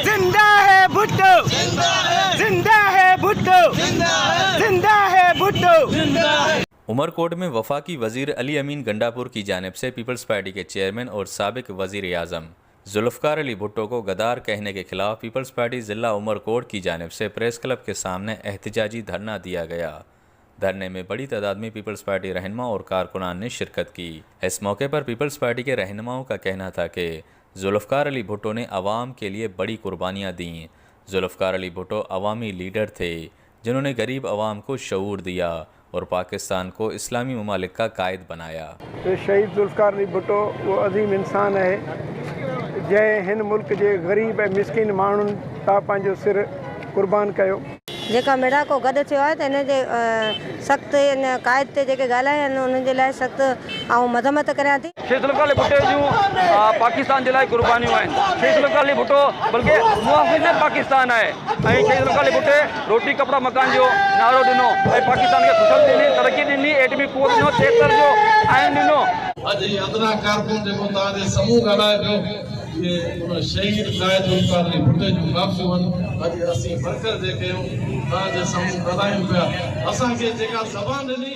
जिंदा है भुट्टो, जिंदा है भुट्टो, जिंदा है भुट्टो। उमरकोट में वफाकी वजीर अली अमीन गंडापुर की जानिब से पीपल्स पार्टी के चेयरमैन और साबिक वजीर आज़म जुल्फ़कार अली भुट्टो को गद्दार कहने के खिलाफ पीपल्स पार्टी ज़िला उमरकोट की जानिब से प्रेस क्लब के सामने एहतजाजी धरना दिया गया। धरने में बड़ी तादाद में पीपल्स पार्टी रहनुमा और कारकुनान ने शिरकत की। इस मौके पर पीपल्स पार्टी के रहनुमाओं का कहना था कि जुल्फ़कार अली भुट्टो ने अवाम के लिए बड़ी कुर्बानियाँ दीं। जुल्फ़कार अली भुट्टो अवामी लीडर थे जिन्होंने गरीब अवाम को शऊर दिया और पाकिस्तान को इस्लामी ममालिक का कायद बनाया। तो शहीद जुल्फ़कार अली भुट्टो वो अज़ीम इंसान है जंहिं हिन मुल्क जे गरीब ऐं मिसकिन माण्हुनि तां पंहिंजो सिर कुर्बान कयो। जेका मिड़ाको गॾु थियो आहे त हिन जे सख़्तु इन क़ाइद ते जेके ॻाल्हाया आहिनि उन्हनि जे लाइ सख़्तु ऐं मज़म्मत करियां थी। शहीद जुल्फ़कार अली भुट्टो जूं पाकिस्तान जे लाइ कुर्बानियूं आहिनि। शहीद जुल्फ़कार अली भुट्टो बल्कि मुहाफ़िज़ पाकिस्तान आहे ऐं शहीद जुल्फ़कार अली भुट्टे रोटी कपिड़ा मकान जो नारो ॾिनो ऐं पाकिस्तान खे ख़ुशल ॾिनी, तरक़ी ॾिनी, एटमी क़ुव्वत ॾिनो, 73 जो आइन ॾिनो। अॼु इहे अदना कारकुन जेको तव्हांजे समूह ॻाल्हाए पियो कि उन शहीद क़ाइद जुल्फ़कार अली भुट्टे जूं वापसियूं आहिनि। अॼु असीं मरकज़ जे कयूं तव्हांजे समूह ॻाल्हायूं पिया। असांखे जेका ज़बान ॾिनी